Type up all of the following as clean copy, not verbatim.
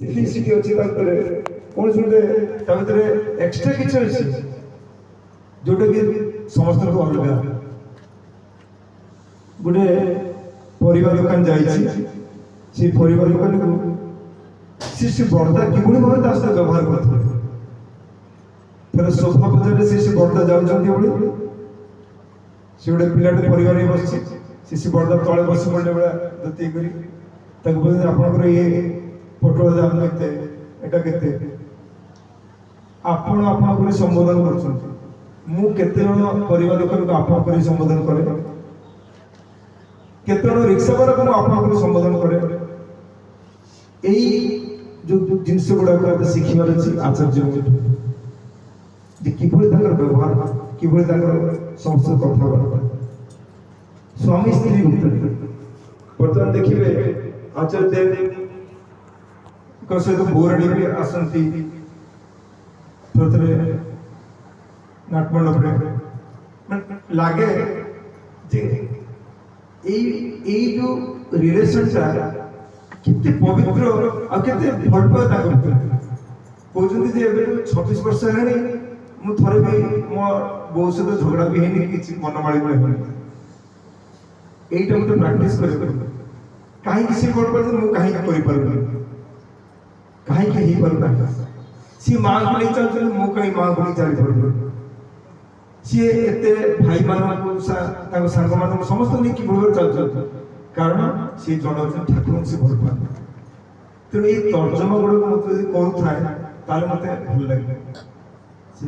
Simplicity ଅଛି ତା ଭିତରେ, କୌଣସି ଗୋଟେ ତା ଭିତରେ ଏକ୍ସଟ୍ରା କିଛି ଅଛି ଯୋଉଟା କି ସମସ୍ତଙ୍କୁ ଅଲଗା। ଗୋଟେ ପରିବା ଦୋକାନ ଯାଇଛି, ସେ ପରିବା ଦୋକାନକୁ ସେ ବରଦା କିଭଳି ଭାବେ ତା ସହିତ ବ୍ୟବହାର କରୁଥିଲେ। ଥରେ ସୋଫା ବଜାରରେ ସେ ବରଦା ଯାଉଛନ୍ତି ଭଳି ସେ ଗୋଟେ ପିଲାଟେ ପରିବା ନେଇ ବସିଛି, ସେ ବରଦା ତଳେ ବସି ପଡ଼ିଲା ଭଳିଆ ଧୋତି କରି ତାକୁ କହୁଛନ୍ତି ଆପଣଙ୍କର ଇଏ ପୋଟଳ ଦାମ କେତେ, ଏଟା କେତେ, ଆପଣ ଆପଣ କରି ସମ୍ବୋଧନ କରୁଛନ୍ତି। ମୁଁ କେତେ ଜଣ ପରିବା ଦୋକାନକୁ ଆପଣ କରି ସମ୍ବୋଧନ କରେ, କେତେ ଜଣ ରିକ୍ସା ବାଲାକୁ ମୁଁ ଆପଣ କରି ସମ୍ବୋଧନ କରେ। ଏଇ ଯୋଉ ଜିନିଷ ଗୁଡାକ ମତେ ଶିଖିବାର ଅଛି ଆଚାର୍ଯ୍ୟଙ୍କଠୁ, ଯେ କିଭଳି ତାଙ୍କର ବ୍ୟବହାର, କିଭଳି ତାଙ୍କର ସମସ୍ତ କଥାବାର୍ତ୍ତା। ସ୍ୱାମୀ ସ୍ତ୍ରୀ ଭିତରେ ବର୍ତ୍ତମାନ ଦେଖିବେ ଆଚାର୍ଯ୍ୟ ଦେବଙ୍କ ସହିତ ବୌରାଣୀ ବି ଆସନ୍ତି ଥରେ ନାଟମଣ୍ଡପରେ। ଲାଗେ ଯେ ଏଇ ଯୋଉ ରିଲେସନଟା କେତେ ପବିତ୍ର ଆଉ କେତେ ଭଲ ପାଏ ତାଙ୍କ ଭିତରେ। କହୁଛନ୍ତି ଯେ ଏବେ 26 ବର୍ଷ ହେଲାଣି ମୁଁ ଥରେ ବି ମୋ ବୋଉ ସହିତ ଝଗଡ଼ା ବି ହେଇନି, କିଛି ମନମାଳିନ ହେଇନି। এইটা মতো প্র্যাকটিস করে কাହିଁକି ସେ କରିପାରୁଛନ୍ତି, ମୁଁ କାହିଁକି କରିପାରୁନି, କାହିଁକି ହେଇପାରୁନାହିଁ। ସିଏ ମାଆଙ୍କୁ ନେଇ ଚାଲୁଛନ୍ତି, ମୁଁ କାହିଁ ମାଆଙ୍କୁ ନେଇ ଚାଲିପାରୁନି। ସିଏ ଏତେ ଭାଇମାନଙ୍କୁ ତାଙ୍କ ସାଙ୍ଗମାନଙ୍କୁ ସମସ୍ତଙ୍କୁ ନେଇ କିଭଳି ଭାବରେ ଚାଲୁଛନ୍ତି, କାରଣ ସିଏ ଜଣାଉଛନ୍ତି ଠାକୁରଙ୍କୁ ସେ ଭଲ ପାଆନ୍ତି। ତେଣୁ ଏଇ ତର୍ଜମା ଗୁଡ଼ାକ ମୋତେ ଯଦି କରୁଥାଏ ତାହେଲେ ମୋତେ ଭଲ ଲାଗେ। ସେ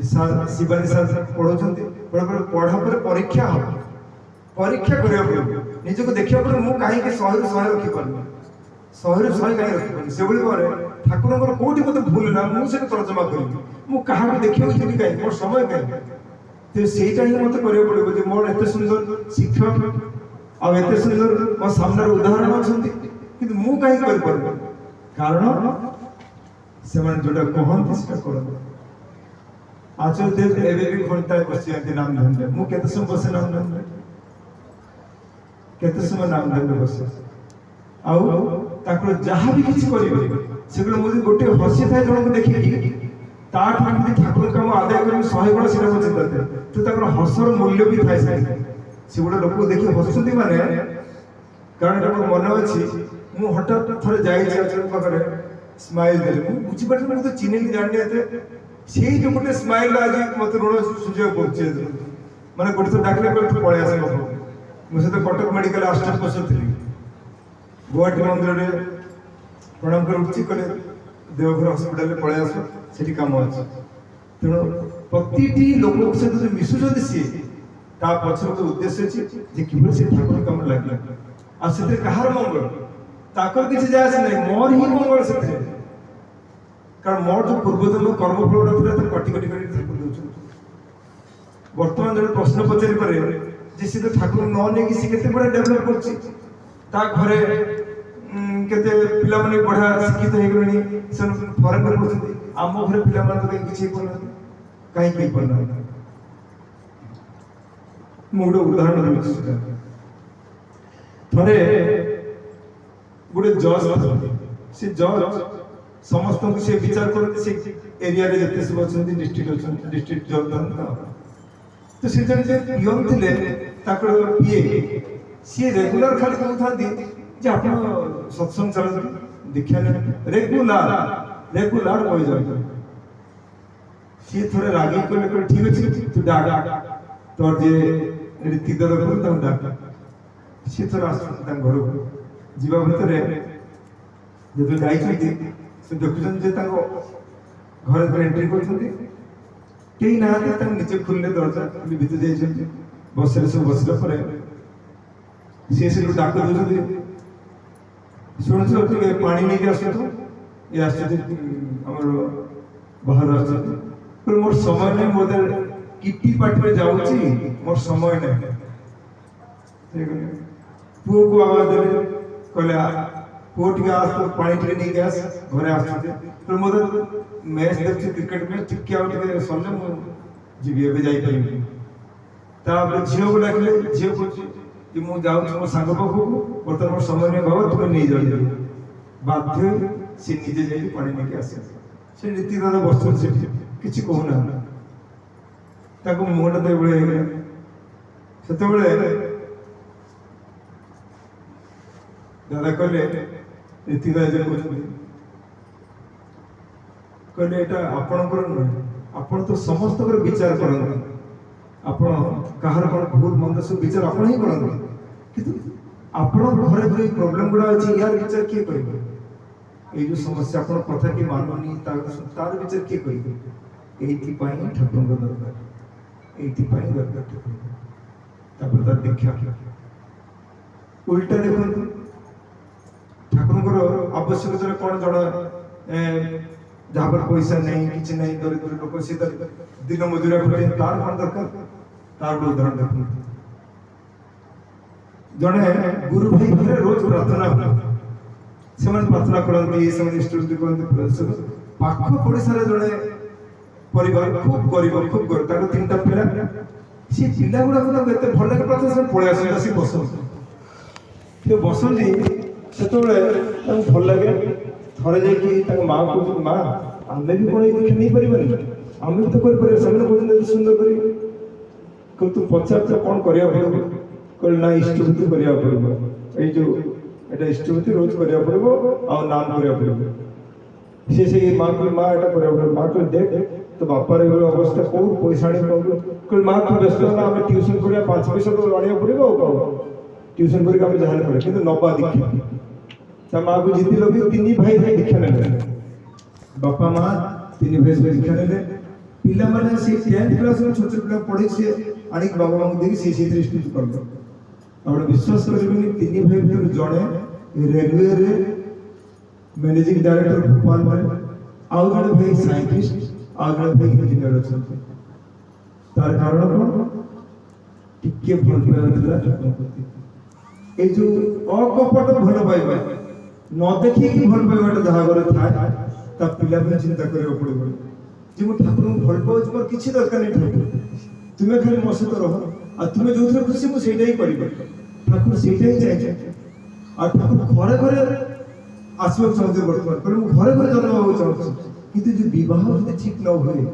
ଶିବାନୀ ସାର୍ ପଢ଼ଉଛନ୍ତି, ପଢ଼ା ପରେ ପରୀକ୍ଷା ହେବ, ପରୀକ୍ଷା କରିବାକୁ ପଡ଼ିବ, ନିଜକୁ ଦେଖିବାକୁ ପଡ଼ିବ ମୁଁ କାହିଁକି 100ରୁ 100 ରଖିପାରୁନି, 100ରୁ 100 କାହିଁକି ରଖିପାରୁନି। ସେଭଳି ଭାବରେ ଠାକୁରଙ୍କର କୋଉଠି ମୋତେ ଭୁଲ ହେଲା ମୁଁ ସେଟା ତର୍ଜମା କରିବି, ମୁଁ କାହାକୁ ଦେଖିବାକୁ ଯିବି କାହିଁକି, ମୋର ସମୟ କାହିଁକି। ତେଣୁ ସେଇଟା ହିଁ ମୋତେ କରିବାକୁ ପଡ଼ିବ ଯେ ମୋର ଏତେ ସୁନ୍ଦର ଶିକ୍ଷକ ଆଉ ଏତେ ସୁନ୍ଦର ମୋ ସାମ୍ନାରେ ଉଦାହରଣ ଅଛନ୍ତି, କିନ୍ତୁ ମୁଁ କାହିଁକି କରିପାରୁନି, କାରଣ ସେମାନେ ଯୋଉଟା କହନ୍ତି ସେଟା କରନ୍ତି। ଆଚାର୍ଯ୍ୟ ଦେବ ଏବେ ବି ଘଣ୍ଟାଏ ବସିଯାନ୍ତି ନାମ ଧ୍ୟାନରେ। ମୁଁ କେତେ ସମୟ ବସେ ନାମ ଧ୍ୟାନରେ, କେତେ ସମୟ ନାମ ଧ୍ୟାନରେ ବସେ। ଆଉ ତାଙ୍କର ଯାହା ବି କିଛି କରିବେ ସେଗୁলো ମୁଁ ଯଦି ଗୋଟେ ହସି ଥାଏ ଜଣକୁ ଦେଖିକି ତାଠୁ କେମିତି ଠାକୁର କାମ ଆଦାୟ କରିବି 100 ଗୁଣ ସେଟା ମୋ ଚିନ୍ତା ଥାଏ। ତ ତାଙ୍କର ହସର ମୂଲ୍ୟ ବି ଥାଏ ସେ ଗୋଟେ ଲୋକକୁ ଦେଖି ହସୁଛନ୍ତି ମାନେ, କାରଣ ଏଟା ମୋର ମନେ ଅଛି ମୁଁ ହଠାତ୍ ଥରେ ଯାଇଛି ଆଚାର୍ଯ୍ୟ ପାଖରେ ସ୍ମାଇଲ୍ ଦେଲେ, ମୁଁ ବୁଝିପାରିଲି ମୁଁ ତ ଚିହ୍ନିନି ଜାଣିନି ଏତେ, ସେଇ ଯୋଉ ଗୋଟେ ସ୍ମାଇଲ୍ ଆଜି ମତେ ଋଣ ସୁଝିବାକୁ ପଡୁଛି। ମାନେ ଗୋଟେ ଥର ଡାକିଲେ କହିଲେ ତୁ ପଳେଇ ଆସ ବାବୁ। ମୁଁ ସେତ କଟକ ମେଡିକାଲ ଆସିଷ୍ଟାଣ୍ଟ ପ୍ରଫେସର ଥିଲି, ଗୁଆହାଟୀ ମନ୍ଦିରରେ ପ୍ରଣାମ କରି ଉଠିଛି, କହିଲେ ଦେଓଘର ହସ୍ପିଟାଲରେ ପଳେଇ ଆସ ସେଠି କାମ ଅଛି। ତେଣୁ ପ୍ରତିଟି ଲୋକଙ୍କ ସହିତ ଯୋଉ ମିଶୁଛନ୍ତି ସିଏ ତା ପଛରେ ଗୋଟେ ଉଦ୍ଦେଶ୍ୟ ଅଛି ଯେ କିଭଳି ସେ ଠାକୁର କାମରେ ଲାଗିଲା, ଆଉ ସେଥିରେ କାହାର ମଙ୍ଗଳ, ତାଙ୍କର କିଛି ଯାଏ ଆସେ ନାହିଁ, ମୋର ହିଁ ମଙ୍ଗଳ ସେଥିରେ। କାରଣ ମୋର ଯୋଉ ପୂର୍ବଜନ୍ମ କର୍ମଫଳ ଥିଲା ତାକୁ କଟି କଟି କରି ଠାକୁର ଦେଉଛନ୍ତି। ବର୍ତ୍ତମାନ ଜଣେ ପ୍ରଶ୍ନ ପଚାରି ପାରେ ଯେ ସେ ତ ଠାକୁର ନ ନେଇକି ସେ କେତେ ବଢିଆ ଡେଭଲପ କରୁଛି, ତା ଘରେ କେତେ ପିଲାମାନେ ବଢିଆ ଶିକ୍ଷିତ ହେଇଗଲେଣି, ସେମାନେ ଫରେନରେ ପଢୁଛନ୍ତି, ଆମ ଘରେ ପିଲାମାନେ ତ କିଛି ହେଇପାରୁନାହାନ୍ତି, କାହିଁକି ହେଇପାରୁନାହାନ୍ତି। ମୁଁ ଗୋଟେ ଉଦାହରଣ ଦେଉଛି ସେଟା। ଥରେ ଗୋଟେ ଜଜ୍ ଅଛନ୍ତି, ସେ ଜଜ୍ ସମସ୍ତଙ୍କୁ ସେ ବିଚାର କରନ୍ତି, ସେ ଏରିଆରେ ଯେତେ ସବୁ ଅଛନ୍ତି ଡିଷ୍ଟ୍ରିକ୍ଟ ଅଛନ୍ତି, ଡିଷ୍ଟ୍ରିକ୍ଟ ଜଜ୍ ତ ସେ ଜଣେ ଯେ ପିଅନ ଥିଲେ ତାଙ୍କର ପିଏ, ସିଏ ରେଗୁଲାର ଖାଲି କହୁଥାନ୍ତି ଯେ ଆପଣ ସତ୍ସଙ୍ଗ ଚାଲନ୍ତୁ ଦୀକ୍ଷା ନେବେ, ରେଗୁଲାର କହିଯାନ୍ତି। ସିଏ ଥରେ ରାଗି କହିଲେ ଠିକ ଅଛି ତୁ ଡାକ ତୋର ଯିଏ ରୀତିକ ଦାଦା କରୁ ତାଙ୍କୁ ଡାକ। ସିଏ ଥରେ ଆସୁଛନ୍ତି ତାଙ୍କ ଘରକୁ, ଯିବା ଭିତରେ ଯେତେବେଳେ ଯାଇଛନ୍ତି ସେ ଦେଖୁଛନ୍ତି ଯେ ତାଙ୍କ ଘରେ ଏଣ୍ଟ୍ରି କରୁଛନ୍ତି, କେହି ନାହାନ୍ତି, ତାଙ୍କୁ ନିଜେ ଖୋଲିଲେ ଦରଜା, ଭିତରେ ଯାଇଛନ୍ତି, ବସିଲେ ସବୁ ବସିଲା ପରେ ସିଏ ସେଠୁ ଡାକ ଦେଉଛନ୍ତି, ଶୁଣୁଛ ଟିକେ ପାଣି ନେଇକି ଆସନ୍ତୁ, ଇଏ ଆସୁଛନ୍ତି ଆମର ବାହାରୁ ଆସୁଛନ୍ତି, ମୋର ସମୟ ନାହିଁ, ମୋ କିଟି ପାଟିରେ ଯାଉଛି, ମୋର ସମୟ ନାହିଁ। ପୁଅକୁ ଆବାଜ ଦେଲେ, କହିଲେ ପୁଅ ଟିକେ ଆସ ପାଣି ଟିକେ ନେଇକି ଆସ, ଘରେ ଆସୁଛନ୍ତି, ମୋର ମ୍ୟାଚ୍ ଦେଖୁଛି କ୍ରିକେଟ ମ୍ୟାଚ୍, ଟିକେ ଆଉ ଟିକେ ସରିଲେ ମୁଁ ଯିବି, ଏବେ ଯାଇପାରିବି। ତାପରେ ଝିଅକୁ ଡାକିଲେ, ଝିଅ କହୁଛି कि ମୁଁ ଯାଉଛି ମୋ ସାଙ୍ଗ ପାଖକୁ, ବର୍ତ୍ତମାନ ମୋର ସମୟ ନାହିଁ ବାବା, ତୁମେ ନେଇଯାଅ। ବାଧ୍ୟ से निजे जाइए पानी लेके आसे से नीति दादा बस से किसी कहूना ताको मुहटा तो बड़े सेते बड़े दादा कहले नीति दादा कहले एटा आपणकर नुहे आपण तो समस्त विचार करते आपण कहार कौन भूल मंद सब विचार आप ही करते किंतु आपण घरे जो प्रॉब्लम गुड़ा अच्छी यार विचार किए करेंगे ये जो समस्या आपण कथा की मानुनी तार विचार किए करेंगे एथि पई ठाकुर को दरकार एथि पई दरकार ठाकुर तार देखा उल्टा देखो ठाकुर आवश्यकता कौन जड़ा जहाँ पर पैसा नहीं किसी नहीं दरिद्र लोक से दिन मजूरा करे तार कौन दरकार तार उदाहरण देखो जड़े गुरु भाई घरे रोज प्रार्थना से प्रार्थना करती से इष्टवृत्ति करते पाख पड़ोसा जड़े परिवार खूब गरीब ताको तीन पिला सी पिला गुड़ा एत भल लगे प्रार्थना से पलि आस बसती बसती से भल लगे थरे जाकि माँ को माँ आम भी कौन दीक्षा नहीं पारे आम भी तो कर सुंदर कर तू पचार कौन कर कल ना इष्टवृत्ति करा पड़ो ये जो एटा इष्टवृत्ति रोज करा पड़ो आ नाम करा पड़ो से माँ को माँ एटा करा पड़ो माँ को देख तो बापार अवस्था कौ पैसा आने कल माँ को व्यस्त ना आम ट्यूशन करा 5 पैसा तो आने पड़ो ट्यूशन करके जहाँ पड़े कि नवा दीक्षा माँ को जीति लगे 3 भाई दीक्षा ने बापा माँ 3 भाई दीक्षा ने पिला माने से 10th क्लास में छोटे पिला पढ़े से आनी बाबा माँ को देखी से स्थिति कर दो और विश्वास करेंगे 3 भाई भीतर जड़े रेलवे रे मैनेजिंग डायरेक्टर भोपाल में आउ जड़े भाई साइंटिस्ट आउ जड़े भाई इंजीनियर अच्छा तार कारण कौन टिके भल पाइबा ठाकुर ए जो अकपट भल पाइबा न देखी कि भल पाइबाटा जहाँ घरे थाए ता पिला पे चिंता करियो पड़ो जे मो ठाकुर को भल पाउछ मोर किछि दरकार नै ठाकुर तुमे खाली मो सहित रह आ तुमे जोथरे खुशी मो सेटा ही करिबे ठाकुर सेटा ही चाहे आ ठाकुर घरे घरे आसब चाहते वर्तमान पर मो घरे घरे जन्म हो चाहते किंतु जो विवाह जदि ठीक न होए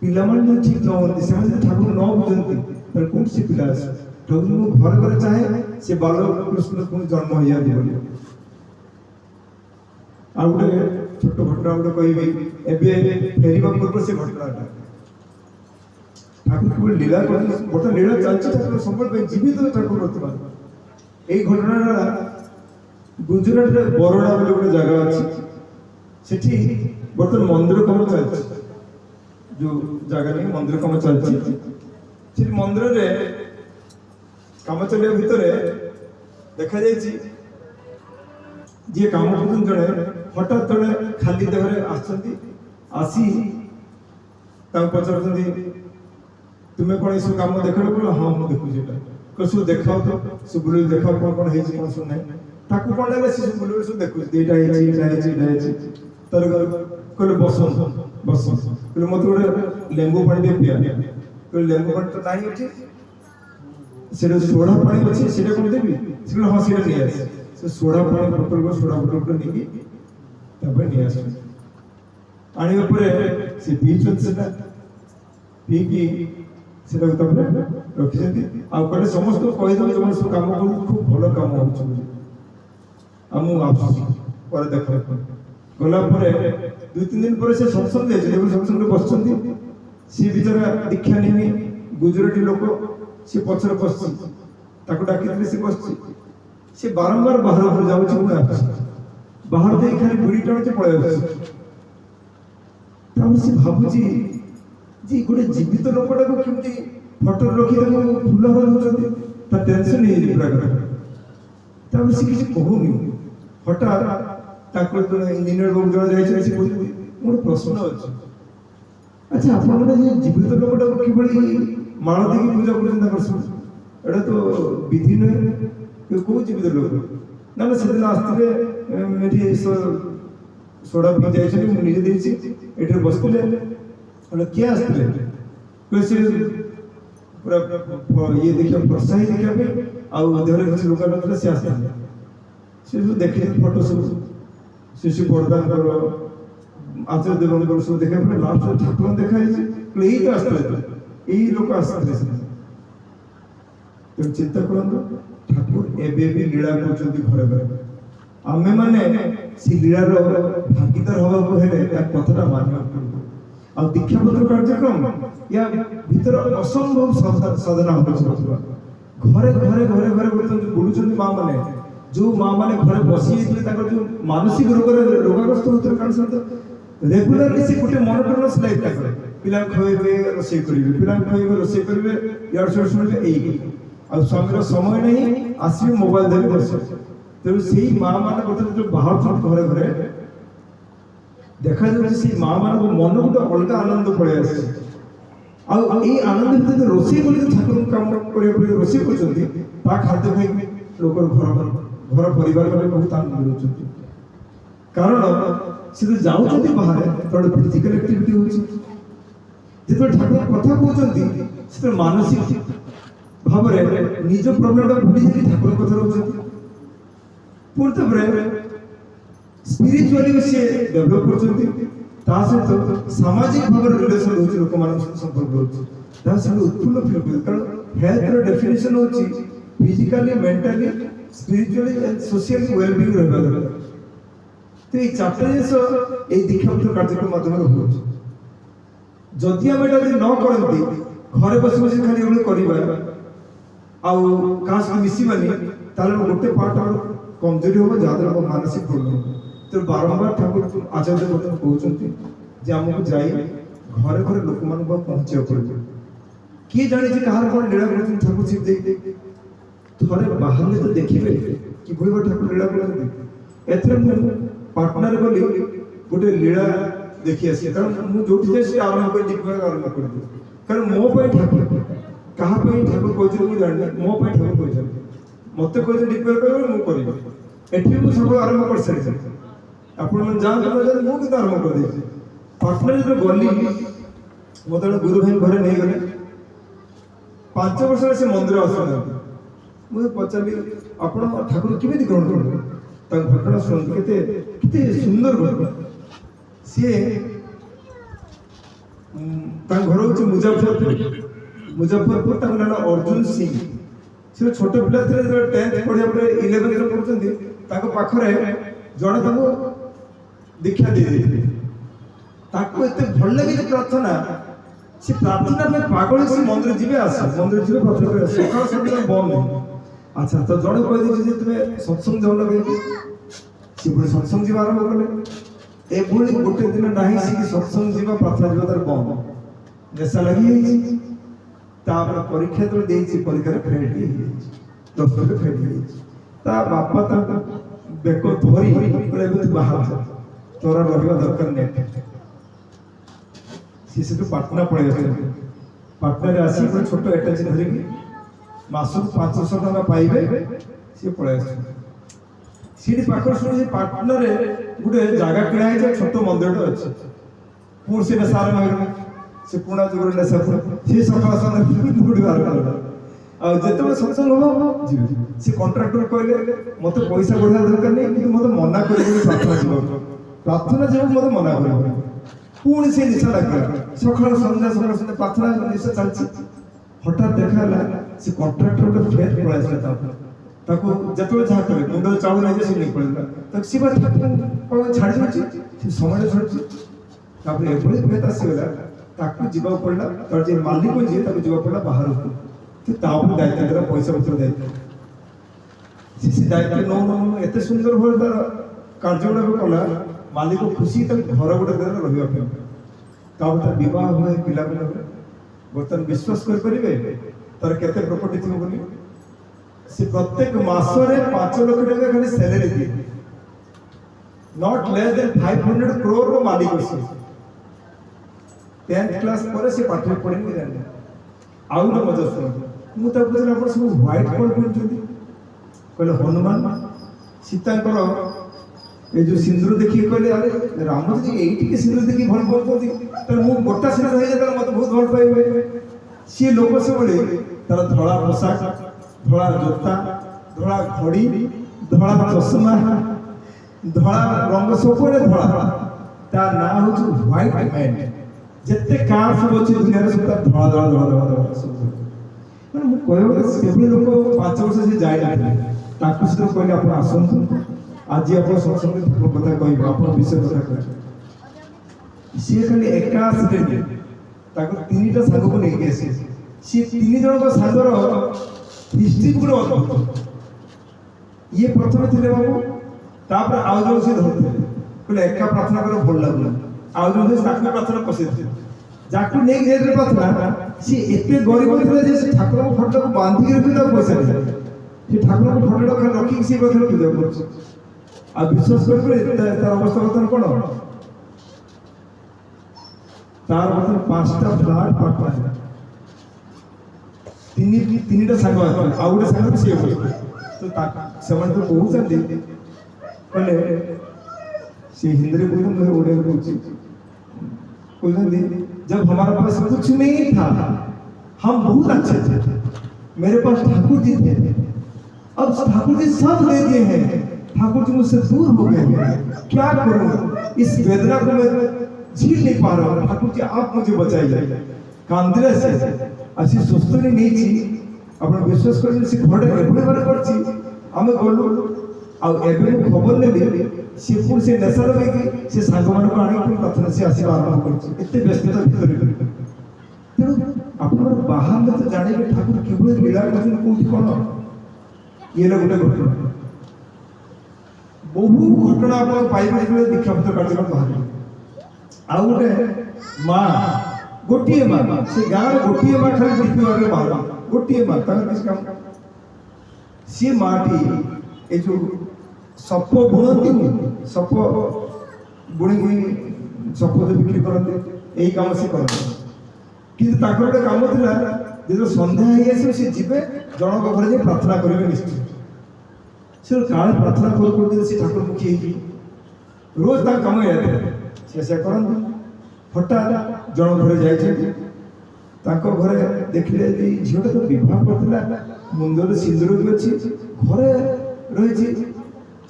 पिला मन ठीक न होते से ठाकुर न बुझंती पर कोन से पिला आस ठाकुर मो घरे घरे चाहे से बालक कृष्ण को जन्म होया दिबो आ गोटे छोट घटना गोटे कहबी एबे फेरिबा पूर्व से घटनाटा ठाकुर केवल लीला गोटे लीला चलছে ठाकुर संबल पे जीवित ठाकुर वर्तमान এই ঘটনাটা গুজরাটের বরোডা বলে গোটে জায়গা আছে সেটি বর্তমান মন্দির কাম চলছে যে জায়গা নেই মন্দির কাম চলছে সেই মন্দিরে কাম চলিয়া ভিতরে দেখা যাইছি যে কাম করছেন জনে হঠাৎ জনে খালি দেহরে আসছেন আসি তাকে পচারছেন तुम्हें कौन सब काम देख बोलो हाँ मुझे देखुचे कसु देखाओ तो सुबुल देखाओ कौन है कौन सब नहीं ताकू कौन लगे से सुबुल सब देखुचे एटा है एटा है एटा है तर कहले बस बस कहले मत गोटे लेंबू पानी दे पिया कहले लेंबू पानी तो नहीं अछि सेटा सोडा पानी अछि सेटा कोन देबी से हां सेटा नहीं आस से सोडा पानी बोतल को सोडा बोतल को नेकी तबे नहीं आस आनी ऊपर से बीच सेटा पीकी सेटा तबे रखि जति आ कहले समस्त कहि दो तुम सब काम को खूब भलो काम होछ हमु आपस पर देख गला परे 2-3 दिन पर से सत्संग दे जे सत्संग में बसचंती सी बिचारा दीक्षा नेमी गुजराती लोक से पछर बसची ताको डाकितले से बसची से बारंबार बाहर पर जाउची मुना बाहर दे खाली बुढ़ी टाणे पळे आछी तब से भाबुची जी गोटे जीवित लोकटा को केमती फोटो रखी ताको फुल होचंती ता टेंशन नहीं जे पूरा कथा तब से किछ कहूनी हठात ताको तो इंजीनियर लोग जण जाय छै से मोर प्रश्न अछि अच्छा आपण माने जे जीवित लोकटा को किबळी माळ देकी पूजा करछन ताकर सब एडा तो विधि नै को जीवित लोक ना ना सेदिन आस्ते मेरी सोडा पी जाय छै मु निजे देछि एठे बसले अरे क्या आस्ते कैसे पूरा ये देखिए प्रोत्साहित देखिए पे आ देहरे कुछ लोक नथले से आस्ते से जो देखे फोटो सब ଶିଶୁ ପ୍ରଦାନଙ୍କର ଆଚାର୍ଯ୍ୟ ଦେବଙ୍କର ସବୁ ଦେଖା ପରେ ଲାଷ୍ଟ ଠାକୁର ଦେଖା ହେଇଛି ଏଇ ତ ଆସିଥିଲେ ଏଇ ଲୋକ ଆସିଥିଲେ ସେମାନେ। ତେଣୁ ଚିନ୍ତା କରନ୍ତୁ ଠାକୁର ଏବେ ବି ଲୀଳା କରୁଛନ୍ତି ଘରେ ଘରେ। ଆମେମାନେ ସେ ଲୀଳାର ଭାଗିଦାର ହବାକୁ ହେଲେ ତା କଥାଟା ମାନିବାକୁ ପଡ଼ିବ। ଆଉ ଦୀକ୍ଷାପତ୍ର କାର୍ଯ୍ୟକ୍ରମ ୟା ଭିତରେ ଅସମ୍ଭବ ସାଧନା ହେଉଛି। ଘରେ ଘରେ ଘରେ ଘରେ ବର୍ତ୍ତମାନ ବୁଲୁଛନ୍ତି ମା ମାନେ, ଯୋଉ ମା ମାନେ ଘରେ ବସି ଯାଇଥିଲେ ତାଙ୍କର ଯୋଉ ମାନସିକ ରୋଗରେ ରୋଗଗ୍ରସ୍ତ ହଉଥିଲେ, କାରଣ ସେମାନେ ରେଗୁଲାରଲି ସେ ଗୋଟେ ମନୋଟୋନସ୍ ଲାଇଫ୍ ତାଙ୍କର, ପିଲାଙ୍କୁ ଖୁଆଇବେ ରୋଷେଇ କରିବେ, ପିଲାଙ୍କୁ ଖୁଆଇବେ ରୋଷେଇ କରିବେ, ଇଆଡୁ ସିଆଡୁ ଶୁଣିବେ, ଏଇ ଆଉ ସ୍ୱାମୀର ସମୟ ନାହିଁ, ଆସିବେ ମୋବାଇଲ ଧରି ବସିବେ। ତେଣୁ ସେଇ ମା ମାନେ ବର୍ତ୍ତମାନ ଯୋଉ ବାହାରୁଛନ୍ତି ଘରେ ଘରେ ଦେଖାଯାଉଛି ସେଇ ମା ମାନଙ୍କ ମନ ଗୋଟେ ଅଲଗା ଆନନ୍ଦ ପଳେଇ ଆସିଛି। ଆଉ ଏଇ ଆନନ୍ଦ ଭିତରେ ରୋଷେଇ କରି ଠାକୁରଙ୍କୁ କାମ କରିବାକୁ ରୋଷେଇ କରୁଛନ୍ତି, ତା ଖାଦ୍ୟ ଖାଇକି ଲୋକର ଘର ପରିବାର ମାନେ ବହୁତ ଆନନ୍ଦ ମିଳୁଛନ୍ତି। କାରଣ ସେ ଯୋଉ ଯାଉଛନ୍ତି ବାହାରେ ଗୋଟେ ଫିଜିକାଲ ଆକ୍ଟିଭିଟି ହଉଛି, ଯେତେବେଳେ ଠାକୁର କଥା କହୁଛନ୍ତି ସେତେବେଳେ ମାନସିକ ଭାବରେ ନିଜ ପ୍ରୋବ୍ଲେମଟା ଭୁଲି ଯାଇକି ଠାକୁରଙ୍କ କଥା ରହୁଛନ୍ତି। ପୁଣି ତାପରେ ସ୍ପିରିଚୁଆଲି ସେ ଡେଭଲପ କରୁଛନ୍ତି, ତା ସହିତ ସାମାଜିକ ଭାବରେ ରିଲେସନ ରହୁଛି, ଲୋକମାନଙ୍କ ସହିତ ସମ୍ପର୍କ ରହୁଛି, ତାହା ସହିତ ଉତ୍ଫୁଲ୍ଲ ଫିଲ୍ କରୁଛି। କାରଣ ହେଲ୍ଥର ଡେଫିନେସନ ହେଉଛି physically, mentally, spiritually and socially wellbeing ରହିବା ଦରକାର। ତ ଏଇ ଚାରିଟା ଜିନିଷ ଏଇ ଦୀକ୍ଷାପତ୍ର କାର୍ଯ୍ୟକ୍ରମ ମାଧ୍ୟମରେ ହେଉଛି। ଯଦି ଆମେ ଏଇଟା ଯଦି ନ କରନ୍ତି, ଘରେ ବସି ବସି ଖାଲି ଏଭଳି କରିବା ଆଉ କାହା ସହିତ ମିଶିବାନି, ତାହେଲେ ଗୋଟେ ପାର୍ଟ ଆମର କମଜୋରି ହବ, ଯାହାଦ୍ୱାରା ଆମ ମାନସିକ ପ୍ରୋବ୍ଲେମ ହବ। ତେଣୁ ବାରମ୍ବାର ଠାକୁର ଆଚାର୍ଯ୍ୟ ବର୍ତ୍ତମାନ କହୁଛନ୍ତି ଯେ ଆମକୁ ଯାଇ ଘରେ ଘରେ ଲୋକମାନଙ୍କୁ ପହଞ୍ଚିବାକୁ ପଡ଼ିବ। କିଏ ଜାଣିଛି କାହାର କ'ଣ ଲୀଳା କରୁଛନ୍ତି ଠାକୁର ଶିବ ଦେଇ। ଥରେ ବାହାରିଲେ ତ ଦେଖିବେ କିଭଳି ଭାବେ ଠାକୁର ଲୀଳା କରନ୍ତି। ଏଥିରେ ମୁଁ ପାଟନାରେ ଗଲି ଗୋଟେ ଲୀଳା ଦେଖି ଆସି, କାରଣ ମୁଁ ଯୋଉଠି ଯାଇ ସେ ଆରମ୍ଭ କରି ଦେଖିବାକୁ ଆରମ୍ଭ କରିଦିଏ। କାରଣ ମୋ ପାଇଁ ଠାକୁର, କାହା ପାଇଁ ଠାକୁର କହିଛନ୍ତି ମୁଁ ଜାଣିନି, ମୋ ପାଇଁ ଠାକୁର କହିଛନ୍ତି, ମତେ କହିଛନ୍ତି ଡିକ୍ଲେୟାର କରିବେ, ମୁଁ କରିବି। ଏଠି ମୁଁ ସବୁ ଆରମ୍ଭ କରିସାରିଛି, ଆପଣମାନେ ଯାଆନ୍ତୁ ନ ଯାଆନ୍ତୁ, ମୁଁ କିନ୍ତୁ ଆରମ୍ଭ କରିଦେଇଛି। ପାଟନାରେ ଯେତେବେଳେ ଗଲି ମୋତେ ଜଣେ ଗୁରୁ ଭାଇ ଘରେ ନେଇଗଲେ। 5 ବର୍ଷ ହେଲା ସେ ମନ୍ଦିର ଆସୁନାହାନ୍ତି। ମୁଁ ପଚାରିଲି ଆପଣ ଠାକୁର କେମିତି ଗ୍ରହଣ କରିବେ, ତାଙ୍କ ଘଟଣା ଶୁଣନ୍ତୁ, କେତେ କେତେ ସୁନ୍ଦର ଘଟଣା। ସିଏ ତାଙ୍କ ଘର ହେଉଛି ମୁଜଫରପୁର, ତାଙ୍କ ନାଁ ଅର୍ଜୁନ ସିଂ। ସେ ଛୋଟ ପିଲା ଥିଲେ, ଯେତେବେଳେ 10th ପଢିବା ପରେ 11th ପଢୁଛନ୍ତି, ତାଙ୍କ ପାଖରେ ଜଣେ ତାଙ୍କୁ ଦୀକ୍ଷା ଦେଇଥିଲେ। ତାକୁ ଏତେ ଭଲ ଲାଗିଛି ପ୍ରାର୍ଥନା, ସେ ପ୍ରାର୍ଥନା ପାଇଁ ପାଗଳ, ସେ ମନ୍ଦିର ଯିବେ ଆସ, ମନ୍ଦିର ଯିବେ ପ୍ରାର୍ଥନା କରି ଆସ, ସକାଳ ସନ୍ଧ୍ୟା ବନ୍ଦ ନାହିଁ। ଆଚ୍ଛା, ତ ଜଣେ କହିଦେଇଛି ଯେ ତୁମେ ସତ୍ସଙ୍ଗ ଯାଉନ କାହିଁକି? ସେ ପୁଣି ସତ୍ସଙ୍ଗ ଯିବା ଆରମ୍ଭ କଲେ। ଏଭଳି ଗୋଟେ ଦିନ ନାହିଁ ସେ ସତ୍ସଙ୍ଗ ଯିବା, ପ୍ରାର୍ଥନା ଯିବା ତାର ବନ୍ଦ, ନେଶା ଲାଗିଯାଇଛି। ତାପରେ ପରୀକ୍ଷା ଯେତେବେଳେ ଦେଇଛି, ପରୀକ୍ଷାରେ ଫେଲ୍ ହେଇଯାଇଛି, 10ରେ ଫେଲ୍ ହେଇଯାଇଛି। ତା ବାପା ତାଙ୍କୁ ବେକ ଧରି ଏବେ ତୁ ବାହାର, ତୋର ରହିବା ଦରକାର ନାହିଁ। ସେ ସେଠୁ ପାଟନା ପଳେଇ ଆସିଛନ୍ତି। ପାଟନାରେ ଆସି ଗୋଟେ ଛୋଟ ଆଟାଚି ଧରିକି ମାସକୁ 500 ଟଙ୍କା ପାଇବେ, ସିଏ ପଳେଇ ଆସିଛନ୍ତି। ସେଠି ପାଖରେ ଶୁଣିଛି ପାଟନାରେ ଗୋଟେ ଜାଗା କିଣା ହେଇଛି, ଛୋଟ ମନ୍ଦିରଟେ ଅଛି। ପୁଣି ସେ ନେଶା ଆରମ୍ଭ ହେଇଗଲା, ସେ ପୁରୁଣା ଯୁଗର ନେଶା, ସେ ସକାଳ ସନ୍ଧ୍ୟା ଆଉ ଯେତେବେଳେ ସତ୍ସଙ୍ଗ ହବ ଯିବେ। ସେ କଣ୍ଟ୍ରାକ୍ଟର କହିଲେ ମତେ ପଇସା ବଢିବା ଦରକାର ନାହିଁ, କିନ୍ତୁ ମତେ ମନା କରିବନି ପ୍ରାର୍ଥନା ଯିବାକୁ, ପ୍ରାର୍ଥନା ଯିବାକୁ ମତେ ମନା କରିବନି। ପୁଣି ସେ ନିଶା ଲାଗିଲା, ସକାଳ ସନ୍ଧ୍ୟା ପ୍ରାର୍ଥନା ନିଶା ଚାଲିଛି। ହଠାତ୍ ଦେଖା ହେଲା ସେ କଣ୍ଟ୍ରାକ୍ଟର ଗୋଟେ ଫେର ପଳେଇ ଆସିଲା। ତାକୁ ଯେତେବେଳେ ଯାହା କରେ ମୁଣ୍ଡରେ ଚାଉଳ ନେଇକି ସେ ନେଇ ପଳେଇଲା, ତାକୁ ସେ ଛାଡ଼ି ଦେଉଛି, ସେ ସମୟରେ ଛାଡୁଛି। ତାପରେ ଏଭଳି ଫେର ଆସିଗଲା, ତାକୁ ଯିବାକୁ ପଡ଼ିଲା, ତାର ଯେ ମାଲିକ ଯିଏ ତାକୁ ଯିବାକୁ ପଡ଼ିଲା ବାହାରକୁ। ତା ଉପରେ ଦାୟିତ୍ୱ ଦେଲା, ପଇସା ପତ୍ର ଦାୟିତ୍ୱ। ସେ ଦାୟିତ୍ୱ ନଉ ଏତେ ସୁନ୍ଦର ଭାବରେ ତାର କାର୍ଯ୍ୟ ଗୁଡ଼ାକ କଲା, ମାଲିକ ଖୁସି, ତାକୁ ଘର ଗୋଟେ ଦେଲା ରହିବା ପାଇଁ। ତାପରେ ତାର ବିବାହ ହୁଏ, ପିଲାପିଲା ହୁଏ। ବର୍ତ୍ତମାନ ବିଶ୍ୱାସ କରିପାରିବେ ତାର କେତେ ପ୍ରପର୍ଟି ଥିବ ବୋଲି? ସେ ପ୍ରତ୍ୟେକ ମାସରେ 5 ଲକ୍ଷ ଟଙ୍କା ଖାଲି ସାଲାରୀ ଦିଏ, ନଟ୍ ଲେସ୍ ଦେନ୍ 500 crore ର ମାଲିକ ସେ। 10th କ୍ଲାସ୍ ପରେ ସେ ପାଠ ପଢ଼ିନି ଜାଣିନି। ଆଉ ଗୋଟେ ମଜା ଶୁଣନ୍ତୁ, ମୁଁ ତାକୁ ପଚାରିଲି ଆପଣ ସବୁ ହ୍ୱାଇଟ୍ କ'ଣ ପିନ୍ଧୁଛନ୍ତି? କହିଲେ ହନୁମାନ ସୀତାଙ୍କର ଏ ଯୋଉ ସିନ୍ଦୁର ଦେଖିକି କହିଲେ, ଆରେ ରାମଜି ଏଇଟିକେ ସିନ୍ଦୁର ଦେଖିକି ଭଲ ପାଉଛନ୍ତି, ତାହେଲେ ମୁଁ ଗୋଟା ସିନ୍ଦୁର ହେଇଯାଏ, ତାହେଲେ ମତେ ବହୁତ ଭଲ ପାଇବେ। ସିଏ ଲୋକ ସବୁବେଳେ ତାର ଧଳା ପୋଷାକ, ଧଳା ଜୋତା, ଧଳା ଘଡ଼ି, ଧଳା ଚଷମା, ଧଳା ରଙ୍ଗ ସବୁବେଳେ ଧଳା, ତା ନାଁ ହଉଛି ହ୍ୱାଇଟ୍ ମ୍ୟାନ୍। ଯେତେ କାର୍ ସବୁ ଅଛି ଦୁନିଆରେ ସବୁ ତାର ଧଳା ଧଳା ଧଳା ଧଳା ଧଳା ସବୁ। ମାନେ ମୁଁ କହିବା କଥା ସେଭଳି ଲୋକ 5 ବର୍ଷ ସେ ଯାଇନଥିଲେ, ତାକୁ ସହିତ କହିଲେ ଆପଣ ଆସନ୍ତୁ, ଆଜି ଆପଣ ସତ୍ସଙ୍ଗରେ କଥା କହିବେ, ଆପଣ ବିଷୟ କଥା କହିବେ। ସିଏ ଖାଲି ଏକା ଆସିଲେନି, ତାକୁ 3ଟା ସାଙ୍ଗକୁ ନେଇକି ଆସିବେ। ସିଏ 3 ଜଣଙ୍କ ସାଙ୍ଗର ହିଷ୍ଟ୍ରି ଗୋଟେ ଅଦ୍ଭୁତ। ଇଏ ପ୍ରଥମେ ଥିଲେ ବାବୁ, ତାପରେ ଆଉ ଜଣ ସେ ଧରିଥିଲେ, କହିଲେ ଏକା ପ୍ରାର୍ଥନା କରିବା ଭଲ ଲାଗୁନି, ଆଉ ଜଣ ତାକୁ ପ୍ରାର୍ଥନା ପଶେଇଥିଲେ, ଯାକୁ ନେଇକି ଯାଇଥିଲେ ପ୍ରାର୍ଥନା। ସିଏ ଏତେ ଗରିବ ଥିଲା ଯେ ସେ ଠାକୁରଙ୍କ ଫଟୋକୁ ବାନ୍ଧିକି ରଖି ତାକୁ ପଇସା ଦେଲେ। ସେ ଠାକୁରଙ୍କ ଫଟୋଟା ଖାଲି ରଖିକି ସେ କଥା ପୂଜା କରୁଛି। ଆଉ ବିଶ୍ୱାସ କରିବେ ତାର ଅବସ୍ଥା ବର୍ତ୍ତମାନ କ'ଣ? ତାର ବର୍ତ୍ତମାନ 5ଟା ଫ୍ଲାଟ୍ ପାଖରେ, 3ଟା ସାଙ୍ଗ ଆସିଥିଲେ, ଆଉ ଗୋଟେ ସାଙ୍ଗ ସିଏ ବସିଥିଲେ। ତ ସେମାନେ ତ କହୁଛନ୍ତି, କହିଲେ ସେ ହିନ୍ଦୀରେ କହୁଛନ୍ତି, मैं ओडिया में कହୁଛି, कहुଛନ୍ତି जब हमारे पास कुछ नहीं था हम बहुत अच्छे थे, मेरे पास ठाकुर जी थे, अब ठाकुर जी सब दे दिए हैं, ठाकुर जी मुझसे दूर हो गए हैं, क्या करूं, इस वेदना को मैं झेल नहीं पा रहा हूं, ठाकुर जी आप मुझे बचाइए। कांदिले से अच्छी सुस्तनी नहीं थी, ଆପଣ ବିଶ୍ୱାସ କରିବେ ସେ ଘରଟା ଏଭଳି ଭାବରେ କରିଛି। ଆମେ ଗଲୁ, ଆଉ ଏବେ ମୁଁ ଖବର ନେଲି ସିଏ ପୁଣି ସେ ନେଶା ଲଗେଇକି ସେ ସାଙ୍ଗମାନଙ୍କୁ ଆଣିକି ପୁଣି ପ୍ରାର୍ଥନା ସେ ଆସିବା ଆରମ୍ଭ କରିଛି, ଏତେ ବ୍ୟସ୍ତତା ଭିତରେ। ତେଣୁ ଆପଣଙ୍କର ବାହାରେ ତ ଜାଣିବେ ଠାକୁର କିଭଳି ଲୀଳା କରୁଛନ୍ତି, କୋଉଠି କ'ଣ। ଇଏ ହେଲା ଗୋଟେ ଘଟଣା। ବହୁ ଘଟଣା ଆପଣ ପାଇବେ ଯେତେବେଳେ ଦୀକ୍ଷାପତ୍ର କାର୍ଯ୍ୟକ୍ରମ ବାହାରିବ। ଆଉ ଗୋଟେ ମା, ଗୋଟିଏ ମା, ସେ ଗାଁରେ ଗୋଟିଏ ମା ଖାଲି ଡିପି ୱାର୍ଡରେ ବାହାର, ଗୋଟିଏ ମା, ତାଙ୍କର କିଛି କାମ। ସିଏ ମାଟି ଏ ଯୋଉ ସପ ବୁଣନ୍ତିନି, ସପ ବୁଣିକି ସପ ଯୋଉ ବିକ୍ରି କରନ୍ତି, ଏଇ କାମ ସେ କରନ୍ତି। କିନ୍ତୁ ତାଙ୍କର ଗୋଟେ କାମ ଥିଲା, ଯେତେବେଳେ ସନ୍ଧ୍ୟା ହେଇଆସିବ ସେ ଯିବେ ଜଣଙ୍କ ଘରେ ଯାଇ ପ୍ରାର୍ଥନା କରିବେ ନିଶ୍ଚୟ। ସେ କାଳେ ପ୍ରାର୍ଥନା କରୁ କରୁ ସେ ଠାକୁରମୁଖୀ ହେଇକି ରୋଜ ତାଙ୍କ କାମ ଏଇଆ, ସେ କରନ୍ତି। ହଠାତ୍ ଜଣ ଘରେ ଯାଇଛନ୍ତି, ତାଙ୍କ ଘରେ ଦେଖିଲେ ଯେ ଝିଅଟା ତ ବିବାହ କରିଥିଲା, ମୁଣ୍ଡରେ ସିନ୍ଦୁର ବି ଅଛି, ଘରେ ରହିଛି,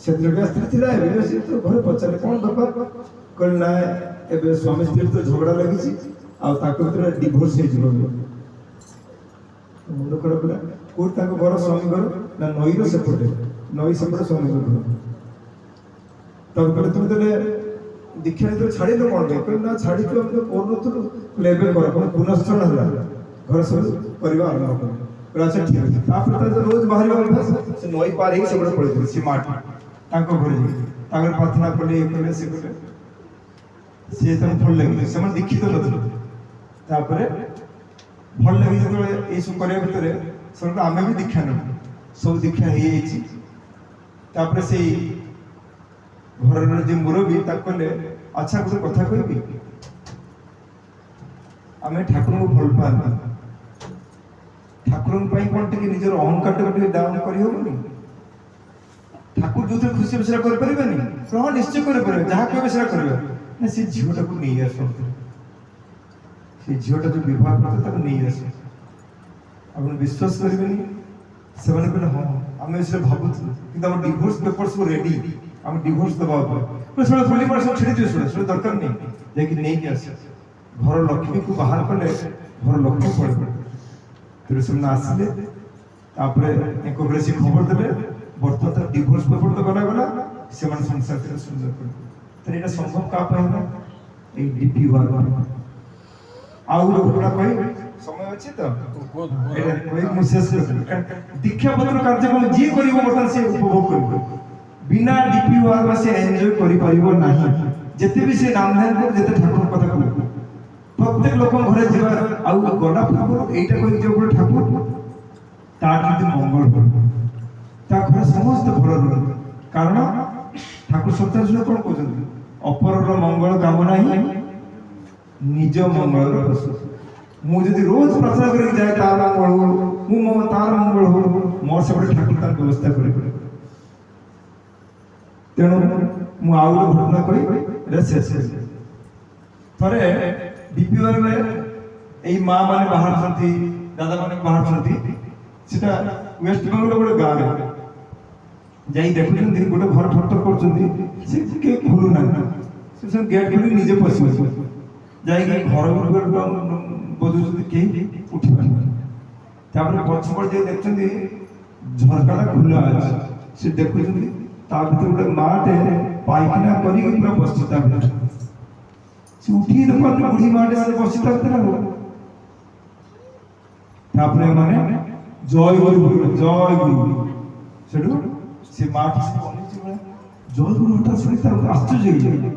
ସେଥିରେ ବି ସ୍ତ୍ରୀ ଥିଲା, ଏବେ ବି ସେ ତ ଘରେ ପଚାରିଲେ କ'ଣ ବେପାର, କହିଲେ ନା ଏବେ ସ୍ୱାମୀ ସ୍ତ୍ରୀ ତ ଝଗଡ଼ା ଲାଗିଛି, ଆଉ ତାଙ୍କ ଭିତରେ ଡିଭୋର୍ସ ହେଇଯିବ। ମୁଣ୍ଡ ଖରାପ ହେଲା। କୋଉଠି ତାଙ୍କ ଘର? ସ୍ୱାମୀ ଘର ନା ନଈର ସେପଟେ, ନଈ ସେପଟେ ସ୍ୱାମୀଙ୍କ ଘର। ତାକୁ କହିଲେ ତୁମେ ତାହେଲେ ଦୀକ୍ଷା ଯେତେବେଳେ ଛାଡ଼ିଲ କ'ଣ ପାଇଁ? କହିଲେ ନା ଛାଡ଼ିଛୁ, ଆମେ ତ କରୁନଥିଲୁ, ଏବେ କର, ପୁଣି ପୁନଶ୍ଚରଣ ହେଲା, ଘର ସବୁ କରିବା ଆରମ୍ଭ କଲେ। ଆଚ୍ଛା ଠିକ୍ ଅଛି। ତାପରେ ତାର ରୋଜ ବାହାରିବା ଅଭ୍ୟାସ, ସେ ନଈ ପାର ହେଇକି ସେପଟେ ପଳେଇଥିଲେ। ସେ ମାଟି ତାଙ୍କ ଘରେ ତାଙ୍କର ପ୍ରାର୍ଥନା କଲେ, ଇଏ କଲେ, ସେ କଲେ, ସିଏ ତାଙ୍କୁ ଭଲ ଲାଗିଲେ। ସେମାନେ ଦୀକ୍ଷିତ ନଥିଲେ। ତାପରେ ଭଲ ଲାଗି ଯେତେବେଳେ ଏଇସବୁ କରିବା ଭିତରେ ସେମାନେ ଆମେ ବି ଦୀକ୍ଷା ନେବୁ, ସବୁ ଦୀକ୍ଷା ହେଇଯାଇଛି। ତାପରେ ସେଇ ଘରର ଯେ ମୁରବୀ ତାକୁ କହିଲେ, ଆଚ୍ଛା ଗୋଟେ କଥା କହିବି, ଆମେ ଠାକୁରଙ୍କୁ ଭଲ ପାଆନ୍ତି, ଠାକୁରଙ୍କ ପାଇଁ କ'ଣ ଟିକେ ନିଜର ଅହଙ୍କାରଟାକୁ ଟିକେ ଡାଉନ୍ କରିହେବନି? ଠାକୁର ଯୋଉଥିରେ ଖୁସି ହେବ ସେଟା କରିପାରିବେନି? ହଁ ନିଶ୍ଚୟ କରିପାରିବେ, ଯାହା କହିବେ ସେଟା କରିବେ। ନା ସେ ଝିଅଟାକୁ ନେଇ ଆସନ୍ତୁ, ସେ ଝିଅଟା ଯୋଉ ବିବାହ କରିଥିଲେ ତାକୁ ନେଇ ଆସ। ଆପଣ ବିଶ୍ୱାସ କରିବେନି, ସେମାନେ କହିଲେ ହଁ ଆମେ ସେଟା ଭାବୁଥିଲୁ, କିନ୍ତୁ ଆମ ଡିଭୋର୍ସ ପେପର ସବୁ ରେଡି, ଆମେ ଡିଭୋର୍ସ ଦେବା ଉପରେ। ସେଟା ବୁଲି ପଡ଼େ, ସବୁ ଛିଡ଼ିଯିବ, ସେଟା ଦରକାର ନେଇ, ଯାଇକି ନେଇକି ଆସ। ଘର ଲକ୍ଷ୍ମୀକୁ ବାହାର କଲେ ଘର ଲକ୍ଷ୍ମୀ ପଳେଇ ପଡ଼େ। ତେଣୁ ସେମାନେ ଆସିଲେ, ତାପରେ ତାଙ୍କ ଘରେ ସେ ଖବର ଦେଲେ, ବର୍ତ୍ତମାନ ତାର ଡିଭୋର୍ସ ପେପର ତ ଗଲା, ସେମାନେ ସଂସାର ସୁନ୍ଦର କଲେ। ତାହେଲେ ଏଇଟା ସମ୍ଭବ କାହା ପାଇଁ ହେଲା? ଏଇ ଡିପି ୱାର୍କ। ଆଉ ଗୋଟେ ଘଟଣା କହିବି, ସମୟ ଅଛି ତ ମୁଁ ଶେଷ କରିବି। ଦୀକ୍ଷାପତ୍ର କାର୍ଯ୍ୟକ୍ରମ ଯିଏ କରିବ ବର୍ତ୍ତମାନ ସେ ଉପଭୋଗ କରିବ, ବିନା ଡିପି ୱାର୍କ ସେ ଏନ୍ଜୟ କରିପାରିବ ନାହିଁ। ଯେତେ ବି ସେ ନାମ ଧ୍ୟାନ କରୁ, ଯେତେ ଠାକୁରଙ୍କ କଥା କହିବ, ପ୍ରତ୍ୟେକ ଲୋକଙ୍କ ଘରେ ଯିବା, ଆଉ ଗଲା ପୂର୍ବରୁ ଏଇଟା କହିକି ଯିବ ଗୋଟେ ଠାକୁର ତାର କେମିତି ମଙ୍ଗଳ କରିବ, ତା ଘରେ ସମସ୍ତେ ଭଲ ରୁହନ୍ତି। କାରଣ ଠାକୁର ସତ୍ୟାଗ୍ରହ କ'ଣ କହୁଛନ୍ତି? ଅପରର ମଙ୍ଗଳ କାମନା ହିଁ ନିଜ ମଙ୍ଗଳର ପ୍ରସ୍ତୁତ। ମୁଁ ଯଦି ରୋଜ ପ୍ରାର୍ଥନା କରିକି ଯାଏ ତାର ମଙ୍ଗଳ ହଉ, ମୁଁ ତାର ମଙ୍ଗଳ ହଉ, ମୋର ସେପଟେ ଠାକୁର ତାର ବ୍ୟବସ୍ଥା କରିପାରିବେ। ତେଣୁ ମୁଁ ଆଉ ଗୋଟେ ଘଟଣା କହି এটা ଶେଷ କରିବି। ଥରେ ଡିପିୱାରରେ ଏଇ ମା ମାନେ ବାହାରୁଛନ୍ତି, ଦାଦା ମାନେ ବାହାରୁଛନ୍ତି, ସେଟା ୱେଷ୍ଟ ବେଙ୍ଗଲ ଗୋଟେ ଗାଁରେ। যাই দেখুଛନ୍ତି ଗୋଟେ ଘର ଠକ୍ ଠକ୍ କରୁଛନ୍ତି ସେ କିଏ ଖୋଲୁନାହାନ୍ତି ସେ ସବୁ ଗେଟ୍ ଖୋଲି ନିଜେ ପଶି ବସିବେ ଯାଇକି ଘର ଭିତରେ ବଜଉଛନ୍ତି କେହି ଉଠି ପାରୁନାହାନ୍ତି ତାପରେ ପଛପଟେ ଯାଇ ଦେଖୁଛନ୍ତି ଝରକାଟା ଖୋଲା ଅଛି ସେ ଦେଖୁଛନ୍ତି ତା ଭିତରେ ଗୋଟେ ମାଟେ ପାଇଖାନା କରିକି ପୁରା ବସିଛି ତା ଭିତରେ ସେ ଉଠିକି ଦେଖନ୍ତି ବୁଢୀ ମାଟେ ସେ ବସି ତା ଭିତରେ ଆଉ ତାପରେ ମାନେ ଜୟ ଗୁରୁ ଜୟ ଗୁରୁ ସେଠୁ ସେ ମାଟି ସେ ଅନେଇଛି ଜୟ ଗୁରୁ ହଠାତ୍ ଶୁଣି ତାର ଆଶ୍ଚର୍ଯ୍ୟ ହେଇଯାଏ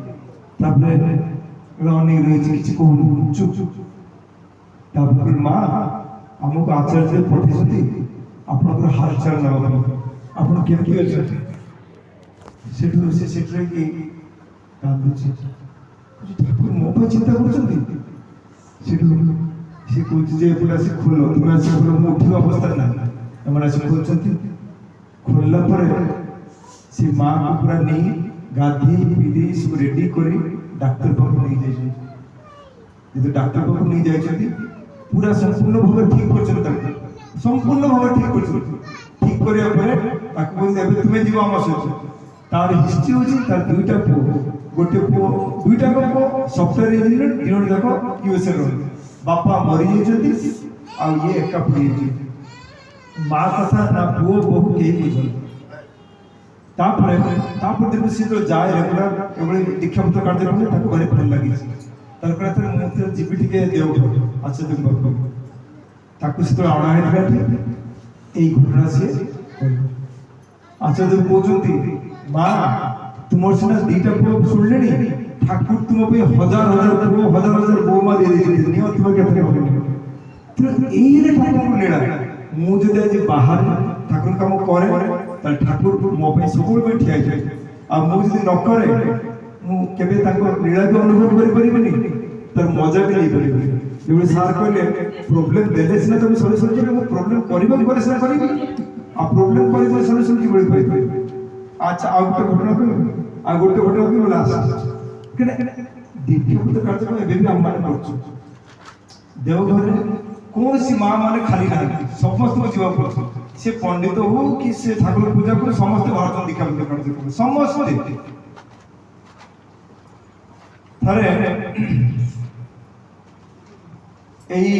ତାପରେ ଅନେକ ରହିଛି କିଛି କହୁନି ଚୁପ୍ ଚୁପ୍ ତାପରେ ମା ଆମକୁ ଆଚାର୍ଯ୍ୟ ପଠେଇଛନ୍ତି ଆପଣଙ୍କର ହାଲଚାଲ ନେବା ପାଇଁ ଆପଣ କେମିତି ଅଛନ୍ତି ସେଠୁ ସେ ସେଠି ରହିକି କାନ୍ଦୁଛି ଠାକୁର ମୋ ପାଇଁ ଚିନ୍ତା କରୁଛନ୍ତି ସେଠୁ ସେ କହୁଛି ଯେ ଏପଟେ ଆସି ଖୋଲ ତୁମେ ଆସି ଖୋଲ ମୁଁ ଉଠିବା ଅବସ୍ଥାରେ ନାହିଁ ଏମାନେ ଆସି ଖୋଲୁଛନ୍ତି ଖୋଲିଲା ପରେ ସେ ମାଆକୁ ପୁରା ନେଇ ଗାଧେଇ ପିଧେଇ ସବୁ ରେଡି କରି ଡାକ୍ତର ପାଖକୁ ନେଇ ଯାଇଛନ୍ତି ଯେହେତୁ ଡାକ୍ତର ପାଖକୁ ନେଇ ଯାଇଛନ୍ତି ପୁରା ସମ୍ପୂର୍ଣ୍ଣ ଭାବରେ ଠିକ କରିଛନ୍ତି ତାକୁ ସମ୍ପୂର୍ଣ୍ଣ ଭାବରେ ଠିକ କରିଛନ୍ତି ଠିକ କରିବା ପରେ ତାକୁ କହୁଛନ୍ତି ଏବେ ତୁମେ ଯିବ ଆମ ସହିତ ତାର ହିଷ୍ଟ୍ରି ହେଉଛି ତାର ଦୁଇଟା ପୁଅ ଗୋଟେ ପୁଅ ଦୁଇଟାଙ୍କ ପୁଅ ସଫ୍ଟୱେୟାର ଇଞ୍ଜିନିୟର ତିନୋଟି ଯାକ ୟୁଏସ୍ଏ ରହନ୍ତି ବାପା ମରିଯାଇଛନ୍ତି ଆଉ ଇଏ ଏକା ପଡ଼ିଯାଇଛନ୍ତି ମା କଥା ନା ପୁଅ ବୋହୁ କେହି ବୁଝନ୍ତି ତାପରେ ଦିନ ସେ ଯେତେବେଳେ ଯାଏ ରେଗୁଲାର ଏଭଳି ଦୀକ୍ଷାପତ୍ର କାର୍ଯ୍ୟକ୍ରମ ତାକୁ ଭାରି ଭଲ ଲାଗିଛି ତାପରେ ମୁଁ ଯିବି ଟିକେ ଦେଓଘର ଆଚାର୍ଯ୍ୟ ପାଖକୁ ତାକୁ ସେତେବେଳେ ଅଣା ହେଇଥିଲା ଏଇ ଘଟଣା ସିଏ ଆଚାର୍ଯ୍ୟ କହୁଛନ୍ତି ମା ତୁମର ସିନା ଦିଟା ପୁଅ ଶୁଣିଲେଣି ଠାକୁର ତୁମ ପାଇଁ ହଜାର ହଜାର ପୁଅ ହଜାର ହଜାର ବୋଉ ମା ଦେଇଦେଇଛନ୍ତି ନିଅ ତୁମ କେତେ ହବନି ଏଇରେ ଠାକୁରଙ୍କୁ ଲୀଳା ମୁଁ ଯଦି ଆଜି ବାହାରେ ଠାକୁର କାମ କରେ ତାହେଲେ ଠାକୁର ମୋ ପାଇଁ ସବୁବେଳେ ପାଇଁ ଠିଆ ହେଇଯାଏ ଆଉ ମୁଁ ଯଦି ନ କରେ ମୁଁ କେବେ ତାଙ୍କ ଲୀଳାକୁ ଅନୁଭବ କରିପାରିବିନି ତାର ମଜା ବି ନେଇପାରିବିନି ଯେଭଳି ସାର୍ କହିଲେ ପ୍ରୋବ୍ଲେମ ଦେଲେ ସିନା ତମେ ସଲ୍ୟୁସନ୍ କରିବେ ମୁଁ ପ୍ରୋବ୍ଲେମ କରିବାକୁ ଗଲେ ସିନା କରିବି ଆଉ ପ୍ରୋବ୍ଲେମ କରିଲେ ସଲ୍ୟୁସନ୍ କିଭଳି ପାଇପାରିବି ଆଚ୍ଛା ଆଉ ଗୋଟେ ଘଟଣା କହିବି ଆଉ ଗୋଟେ ଘଟଣା କହିବି ଲାଷ୍ଟ ଦୀକ୍ଷାପତ୍ର କାର୍ଯ୍ୟକ୍ରମ ଏବେ ବି ଆମମାନେ କରୁଛୁ ଦେଓଘରରେ କୌଣସି ମା ମାନେ ଖାଲି ନାହାନ୍ତି ସମସ୍ତଙ୍କୁ ଯିବାକୁ ପଡୁଛି ସେ ପଣ୍ଡିତ ହଉ କି ସେ ଠାକୁର ପୂଜା କରୁ ସମସ୍ତେ ବାହାରୁଛନ୍ତି ଦୀକ୍ଷାପତ୍ର କାର୍ଯ୍ୟକ୍ରମ ସମସ୍ତେ ଥରେ ଏଇ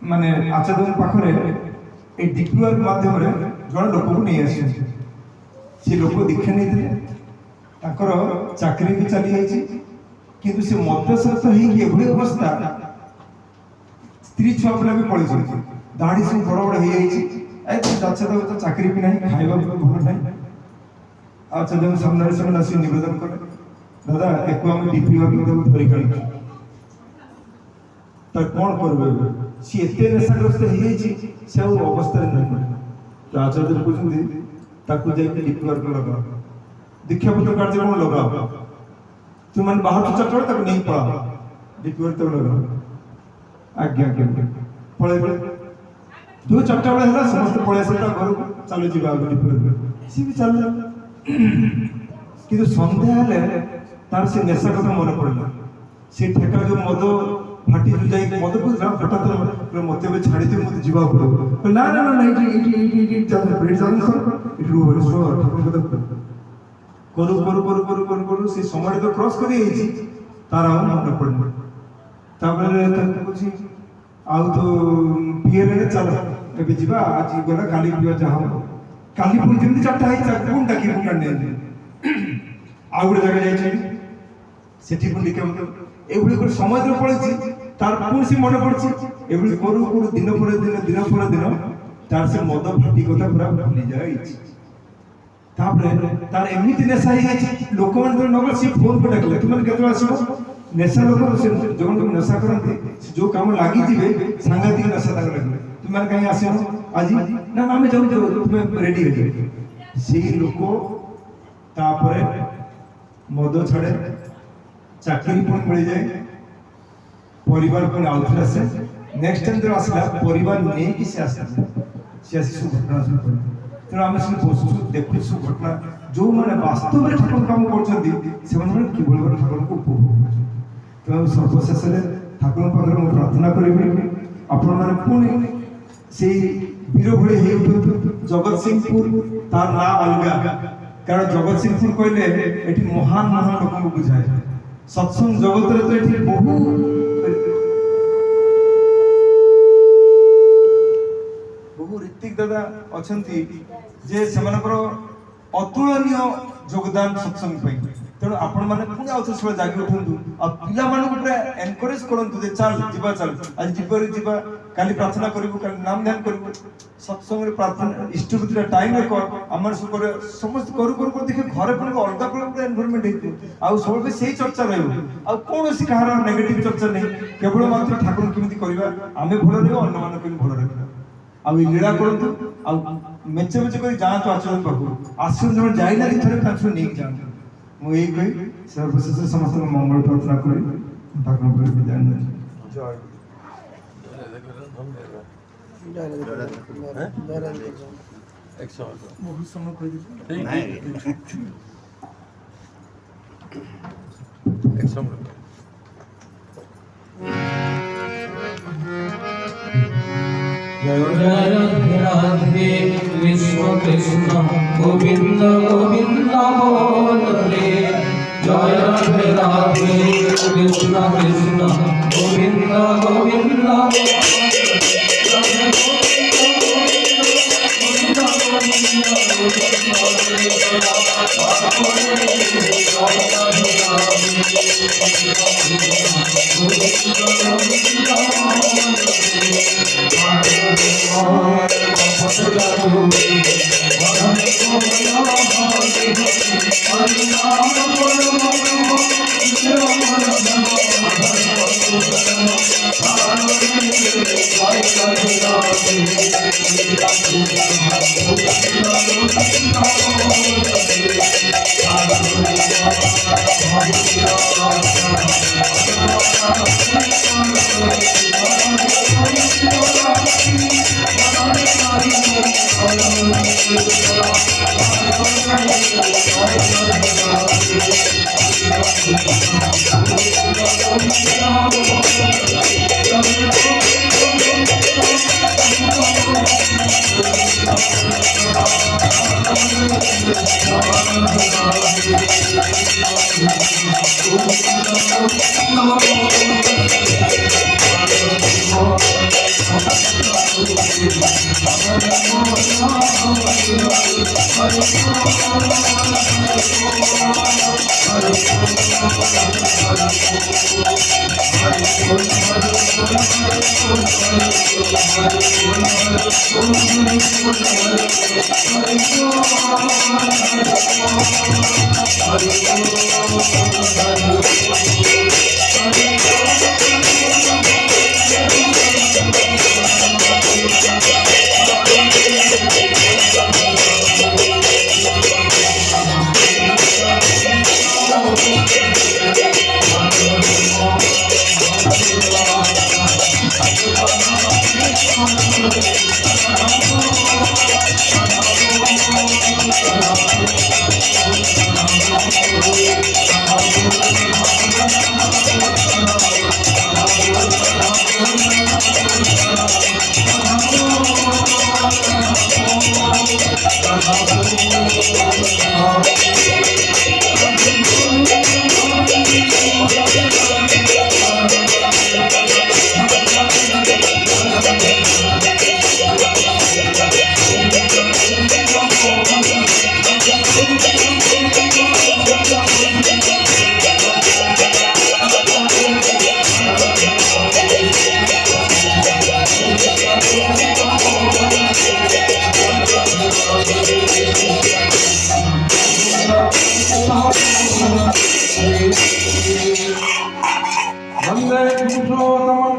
ମାନେ ଆଚାର୍ଯ୍ୟଙ୍କ ପାଖରେ ଏଇ ଡିପ୍ଲୋର ମାଧ୍ୟମରେ ଜଣେ ଲୋକକୁ ନେଇ ଆସିଛନ୍ତି ସେ ଲୋକ ଦୀକ୍ଷା ନେଇଥିଲେ ତାଙ୍କର ଚାକିରି ବି ଚାଲି ଯାଇଛି କିନ୍ତୁ ସେ ମଦ୍ୟସକ୍ତ ହେଇକି ଏଭଳି ଅବସ୍ଥା ସ୍ତ୍ରୀ ଛୁଆ ପିଲା ବି ପଳେଇଛନ୍ତି ଦାଢ଼ି ସବୁ ବଡ଼ ବଡ଼ ହେଇଯାଇଛି ତ ଚାକିରି ବି ନାହିଁ ଖାଇବା ବି ଭଲ ନାହିଁ ଆଚାର୍ଯ୍ୟଙ୍କ ସାମ୍ନାରେ ସେମାନେ ଆସି ନିବେଦନ କଲେ ଦାଦା ଏକୁ ଆମେ ଡିପ୍ଲୋର ଧରିକି ଆଣିଛୁ ତ କ'ଣ କରିବେ ସିଏ ଏତେ ନେଶାଗ୍ରସ୍ତ ହେଇଯାଇଛି ସେ ଆଉ ଅବସ୍ଥାରେ ନାହିଁ ତ ଆଚାର୍ଯ୍ୟ କହୁଛନ୍ତି ତାକୁ ଯାଇକି ଡିପ୍ଲୋର ଲଗାଅ ଦୀକ୍ଷାପତ୍ର କାର୍ଯ୍ୟକ୍ରମ ଲଗାଅ ତୁମମାନେ ବାହାରୁ ଚାରିଟା ତାକୁ ନେଇ ପଳାଅ ଡିପ୍ଲୋର ତାକୁ ଲଗାଅ ଆଜ୍ଞା ଆଜ୍ଞା ପଳେଇବେ ଯୋଉ ଚାରିଟା ବେଳେ ହେଲା ସମସ୍ତେ ପଳେଇ ଆସିଲେ ତା ଘରକୁ ଚାଲୁ ଯିବା ଡିପ୍ଲୋର ସିଏ ବି ଚାଲିଲା କିନ୍ତୁ ସନ୍ଧ୍ୟା ହେଲେ ତାର ସେ ନେଶା କଥା ମନେ ପଡ଼ିଲା ସେ ଠେକା ଯୋଉ ମଦ ফাটি যাই মদ বুঝলাম হঠাৎ মতে হবে ছাড়ি দিয়ে মতো ଯିବା পড়ব না না না এটি এটি এটি এটি যাবে ব্রেড যাবে একটু ঠাকুর কথা করু করু করু করু করু করু সেই সময়টা তো ক্রস করে যাইছি তার আর মনে পড়ল তারপরে তাকে বলছি আউ তো পিএরে চাল ଏବେ ଯିବା ଆଜି ଗଲା କାଲି ପିଇବା ଯାହା ହବ କାଲି ପୁଣି ଯେମିତି ଚାରିଟା ହେଇଛି ପୁଣି ଡାକି ପୁଣି ନେଇ ଆଉ ଗୋଟେ ଜାଗା ଯାଇଛି ସେଠି ପୁଣି ଦେଖିବା ଏଭଳି ଗୋଟେ ସମୟ ଧରି ପଳେଇଛି ତାର ପୁଣି ସେ ମନେ ପଡୁଛି ଏଭଳି କରୁ କରୁ ଦିନ ପରେ ଦିନ ତାର ସେ ମଦ ଫାଟି କଥା ପୁରା ଭୁଲି ଯାଇଛି ତାପରେ ତାର ଏମିତି ନେଶା ହେଇଯାଇଛି ଲୋକମାନେ ଯେତେବେଳେ ନଗଲେ ସେ ଫୋନ କରି ଡାକିଲେ ତୁମେ କେତେବେଳେ ଆସିବ ନେଶା ଲୋକ ସେ ଯୋଉମାନଙ୍କୁ ନେଶା କରନ୍ତି ସେ ଯୋଉ କାମ ଲାଗିଯିବେ ସାଂଘାତିକ ନେଶା ତାଙ୍କ ଲାଗିଲେ ତୁମେ କାହିଁ ଆସିବ ଆଜି ନା ଆମେ ଯାଉ ତୁମେ ରେଡି ହେଇଯିବ ସେଇ ଲୋକ ତାପରେ ମଦ ଛାଡେ ଚାକିରି ପୁଣି ମିଳିଯାଏ ପରିବାର ପୁଣି ଆଉଥରେ ଆସେ ନେକ୍ସଟ ଟାଇମ୍ ଯେତେବେଳେ ଆସିଲା ପରିବାର ନେଇକି ସେ ଆସିଲା ସେ ଆସି ସବୁ ଘଟଣା ସବୁ କଲେ ତେଣୁ ଆମେ ସବୁ ବସୁଛୁ ଦେଖୁଛୁ ସବୁ ଘଟଣା ଯେଉଁମାନେ ବାସ୍ତବରେ ଠାକୁର କାମ କରୁଛନ୍ତି ସେମାନେ କିଭଳି ଭାବରେ ଠାକୁରଙ୍କୁ ଉପଭୋଗ କରୁଛନ୍ତି ତେଣୁ ସର୍ବଶେଷରେ ଠାକୁରଙ୍କ ପାଖରେ ମୁଁ ପ୍ରାର୍ଥନା କରିବି ଆପଣମାନେ ପୁଣି ସେଇ ବୀର ଭଳି ହେଇ ଉଠନ୍ତୁ জগৎসিংহপুর তার না অলগা, কারণ জগৎসিংহপুর কইলে এটি মহান মহান লোকଙ୍କୁ বুঝায়। সৎসঙ্গ জগতরে তো এটি বহু ঋত্বিক দাদা অଛନ୍ତି যে ସେମାନଙ୍କର ଅତୁଳନୀୟ ଯୋଗଦାନ ସତ୍ସଙ୍ଗ ପାଇଁ। ତେଣୁ ଆପଣ ମାନେ ପୁଣି ଆଉ ଥରେ ଜାଗି ଉଠନ୍ତୁ ଆଉ ପିଲାମାନଙ୍କୁ ପୁରା ଏନକରେଜ କରନ୍ତୁ ଯେ ଚାଲ ଯିବା ଚାଲ ଆଜି ଯିବା କାଲି ପ୍ରାର୍ଥନା କରିବୁ, କାଲି ନାମ ଧ୍ୟାନ କରିବୁ, ସତ୍ସଙ୍ଗରେ ପ୍ରାର୍ଥନା ଇଷ୍ଟପତିର ଟାଇମରେ କର। ଆମର ସମସ୍ତେ କରୁ ଦେଖିବେ ଘରେ ପୁଣି ଅଲଗା ପ୍ରକାର ଏନଭାରମେଣ୍ଟ ହେଇଥିବ ଆଉ ସବୁବେଳେ ସେଇ ଚର୍ଚ୍ଚା ରହିବ ଆଉ କୌଣସି କାହାର ନେଗେଟିଭ ଚର୍ଚ୍ଚା ନାହିଁ, କେବଳ ମାତ୍ର ଠାକୁର କେମିତି କରିବା, ଆମେ ଭଲ ରହିବା, ଅନ୍ୟମାନଙ୍କୁ କେମିତି ଭଲ ରଖିବା। ଆଉ ଏଇ ଲୀଳା କରନ୍ତୁ ଆଉ ମେଞ୍ଚେ କରି ଯାଆନ୍ତୁ ଆଚରଣ ପାଖକୁ, ଆଶ୍ରମ ଜଣେ ଯାଇନାହାନ୍ତି ଥରେ ତାଙ୍କୁ ନେଇକି ଯାଆନ୍ତୁ। ମୁଁ ଏଇ କହି ସର୍ବଶେଷ ସମସ୍ତଙ୍କୁ ମଙ୍ଗଳ ପ୍ରାର୍ଥନା କରି ଠାକୁରଙ୍କ ଉପରେ ବିଦାୟ ନେଉଛି। ବହୁତ ସମୟ जय राधे राधे कृष्ण कृष्ण गोविंद गोविंद बोले। जय राधे राधे कृष्ण कृष्ण गोविंद गोविंद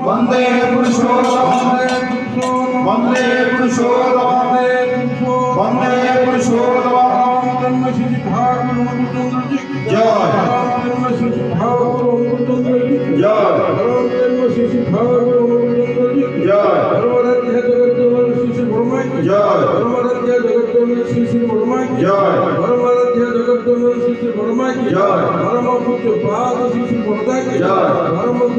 वंदे पुरुषोत्तम वंदे पुरुषोत्तम वंदे पुरुषोत्तम जय जय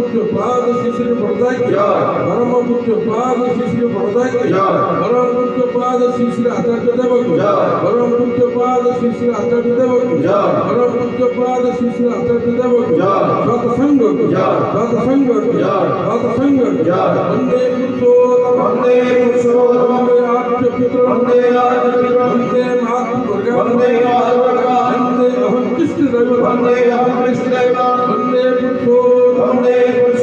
पूज्य पाद श्री श्री बड़दाई की जय। परम पूज्य पाद श्री श्री बड़दाई की जय। परम पूज्य पाद श्री श्री आचार्य देव की जय। परम पूज्य पाद श्री श्री आचार्य देव की जय। परम पूज्य पाद श्री श्री आचार्य देव की जय। सत्संग की जय। सत्संग की जय। सत्संग की जय। वंदे पुरुषोत्तम वंदे पुरुषोत्तम वंदे आद्य पुत्र वंदे आद्य पुत्र वंदे मातृवर्ग वंदे मातृवर्ग वंदे अहं कृष्ण दैवत वंदे अहं कृष्णदेवता वंदे पुरुषोत्तम वंदे पुरुषोत्तम